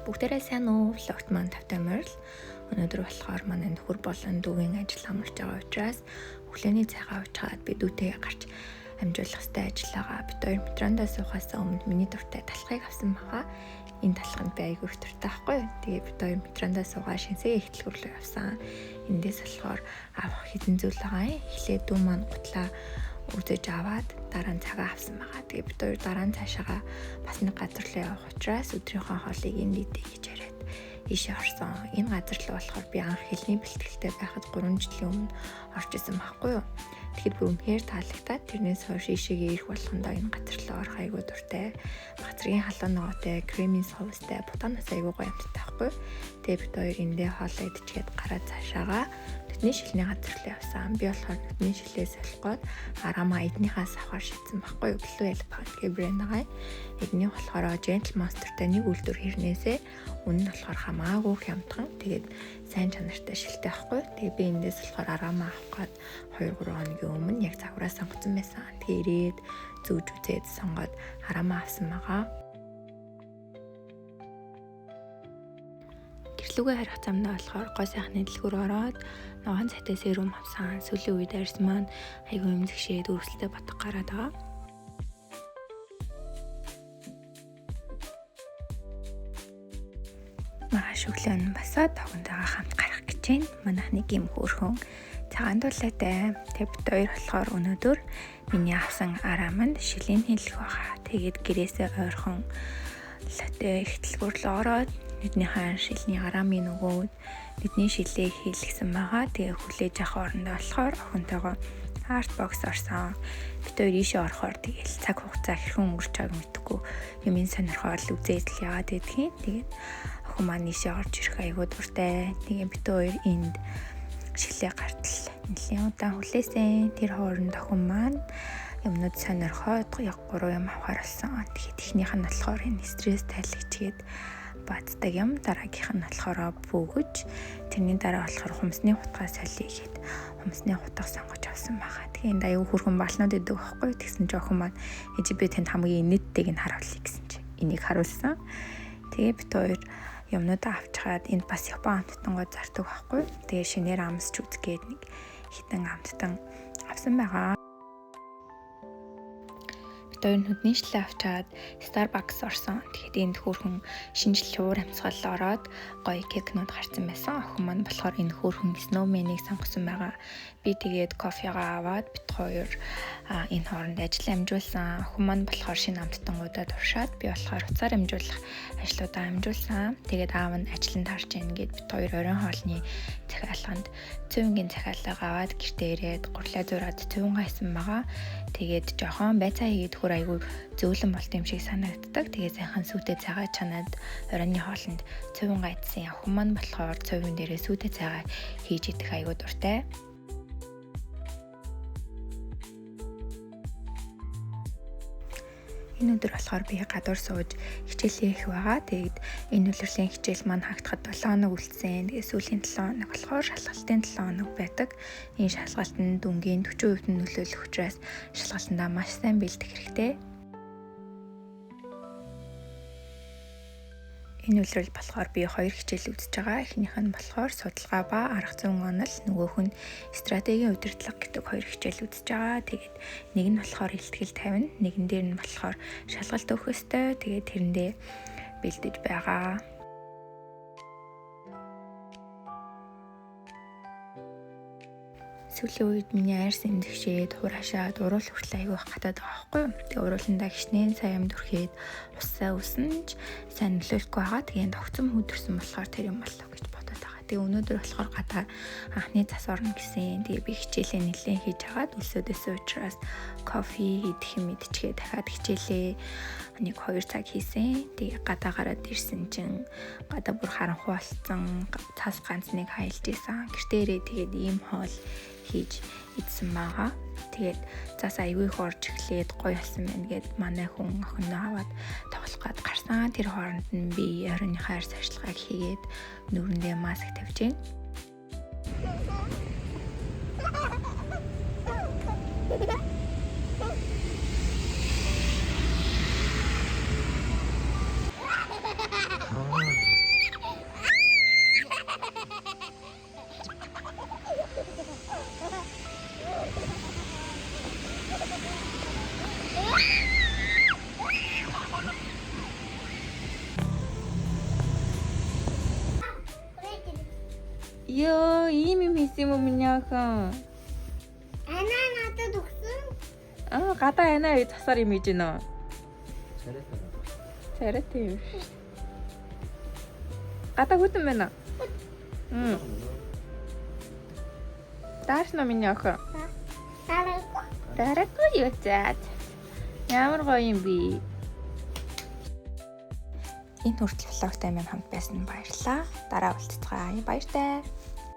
Бүгдээрээ сайн уу? Влогт маань тавтай морил. Өнөөдөр болохоор манай нөхөр болон дүүгийн ажил амарч байгаа учраас өглөөний цайгаа ууж хаад би дүүтэйгээ гарч амжуулах хэвээр ажиллагаа. Бид хоёр метрондоо суухаас өмнө миний дуртай талхыг авсан байгаа. Энэ талханд би айгүй их дуртай байхгүй юу? Тэгээ бид хоёр метрондоо суугаа шинсээ ихтлгүүрлээ авсан. Эндээс болохоор авах хэдэн зүйл байгаа юм. Эхлээд дүү маань гутлаа үзэж аваад дараа нь цагаа авсан байгаа. Тэгээ бид хоёр дараа нь цаашаага бас нэг газар руу явах учраас өдрийнхөө хоолыг энд идэ гэж яриад ийшээ орсон. Энэ газар руу болохоор би анх хэлний бэлтгэлтэй байхад 3 жилийн өмнө орж исэн байхгүй юу? Тэгэхэд бүр үнэхээр таалагдаад тэрнээс хойш ийшээгээ ирэх болгондоо энэ газар руу орох айгүй дуртай. Газрын халуун ногоотой, кремийн соустай, бутанаас айгүй гоё амттай байхгүй юу? Тэгээ бид хоёр эндээ хоолоо идчихээд гараад цаашаага нүдний шилний газар руу явсан. Би болохоор нүдний шилээс солихгүйд арамаа эднийхээс авахар шийдсэн байхгүй юу? Blue Elephant гэх брэнд байгаа. Эдний болохоор Gentle Monster-тай нэг үйлдвэр хэрнээсээ үнэ нь болохоор хамаагүй хямдхан. Тэгээд сайн чанартай шилтэй байхгүй. Тэгээ би эндээс болохоор арамаа авах гээд 2-3 хоногийн өмнө яг загвараа сонгоцсон байсан. Тэгээ ирээд зүүж үзээд сонгоод арамаа авсан байгаа. Гэрлүүгээ харих замдаа болохоор гой сайхны дэлгүүр ороод ногоон цайтай серум авсан. Сүүлийн үед арьс маань айгүй эмзэгшээд өргөсөлтэй батг гараад байгаа. Маргааш өглөө нь басаад тогондоо хамт гарах гэж байна. Манайх нэг юм хөөрхөн цагаан дулаатай. Тэг бид хоёр болохоор өнөөдөр миний авсан араманд шилийн хэлэх байгаа. Тэгээд гэрээсээ ойрхон латэ их дэлгүүр рүү ороод нүднийхээ шилний арамын нөгөөд нүдний шилээ хийлгсэн байгаа. Тэгээ хүлээж авах орондоо болохоор охинтойгоо арт бокс орсон. Бид хоёр ийшээ орохоор тэгээл цаг хугацаа хэрхэн өнгөрч байгааг мэдэхгүй юм сонирхоод л үзээд л яваад байдгийн. Тэгээд охин маань ийшээ орж ирэх айгүй дуртай. Тэгээ бид хоёр энд шилээ гартал нэлийн удаан хүлээсэн. Тэр хооронд охин маань юмнууд сонирхоод яг 3 юм авахар болсон. Тэгэхээр технийх нь болохоор энэ стресс тайлагчгээд баацдаг юм, дараагийнх нь болохоор бөөгөж, тэрний дараа болохоор хумсны хутгаа солиё гэхэд хумсны хутга сонгож авсан байгаа. Тэгээ энд аюу хөргөн балнууд идэв байхгүй. Тэгсэн чинь охин маань ээж би тэнд хамгийн нийттэйг нь харуулъя гэсэн чинь энийг харуулсан. Тэгээ бид хоёр юмнуудаа авчгаад энд бас Япон амттангууд зардаг байхгүй. Тэгээ шинээр амсч үзгээд нэг хитэн амттан авсан байгаа. Хоёр нүдний шилээ авчаад Starbucks орсон. Тэгэхэд энд хөөрхөн шинжил уур амьсгал ороод гоё кекнууд гарсан байсан. Охин маань болохоор энэ хөөрхөн Snowman-ыг сонгосон байгаа. Би тэгээд кофегаа аваад бит хоёр энэ хооронд ажил амжуулсан. Охин маань болохоор шинэ амттангуудад туршаад би болохоор уцаар амжуулах ажлуудаа амжуулсан. Тэгээд аав нь ажланд харж ийн гэд бит хоёр оройн хоолны захиалганд цөөнгийн захиалга аваад гэртээ ирээд гурлаа зураад цөөн гайсан байгаа. Тэгээд жоохон байцаа хийгээд хөр айгүй зөөлөн болт юм шиг санагддаг. Тэгээ сайхан сүйтэй цагаа чанаад оройны хоолнд цөөн гайдсан. Охин маань болохоор цөөвөн дээрээ сүйтэй цагаа хийж идэх айгүй дуртай. Энэ өдөр болохоор би гадуур сууж хичээлээ хийх байгаа. Тэгээд энэ үлрэлийн хичээл маань хагдахад 7 хоног үлдсэн. Тэгээд сүүлийн 7 хоног болохоор шалгалтын 7 хоног байдаг. Энэ шалгалт нь дүнгийн 40% нь нөлөөлөх учраас шалгалтандаа маш сайн бэлдэх хэрэгтэй. Энэ үлрэл болохоор би 2 хичээл үзэж байгаа. Эхнийх нь болохоор судалгаа ба арга зүйн онол, нөгөөх нь стратегийн удирдлага гэдэг 2 хичээл үзэж байгаа. Тэгээд нэг нь болохоор ихтгэл тавина, нэгэн дээр нь болохоор шалгалт өгөх ёстой. Тэгээд тэрэндээ бэлдэж байгаа. Сүүлийн үед миний арьс эмзэгшээд хураашаад уруул хүртэл аягүй хатаад байгаа байхгүй юу? Тэгээ урууландаа гişнээ сайн амд өрхөөд усаа өснөж сайн нөлөөлөхгүй байгаа. Тэгээ тогтсон хөдөрсөн болохоор тэр юм болов гэж бодоод байгаа. Тэгээ өнөөдөр болохоор гадаа анхны цас орно гэсэн. Тэгээ би хичээлээ нэлээд хийж агаад үлсөөдөөсөө учраас кофе идэх юм идчихээ дахиад хичээлээ нэг 2 цаг хийсэн. Тэгээ гадаа гараад ирсэн чинь гадаа бүр харанхуй болсон. Цас ганц нэг хайлж исэн. Гэртээ ирээ тэгээд ийм хоол хийж идсэн байгаа. Тэгээд цаас аягүй их орж эхлээд гоё болсон байна гэд манай хүн охиноо аваад тоглох гээд гарсан. Тэр хооронд нь би оройныхаа арьс ажиллагааг хийгээд нүрэндээ маск тавьж байна. Ёо, ийм юм хийсэн юм уу миний охин? Анаа надад өгсөн. Гадаа анаа юу засаар юм хийж гинэ. Царай. Царай тийм. Гадаа хүтэн байна. Тааш на миний охин. Тараагүй. Дараагүй юу заа. Ямар гоё юм бэ? Энэ хүртэл влогтай минь хамт байсан баярлалаа. Дараа уулзцгаая. Баяртай.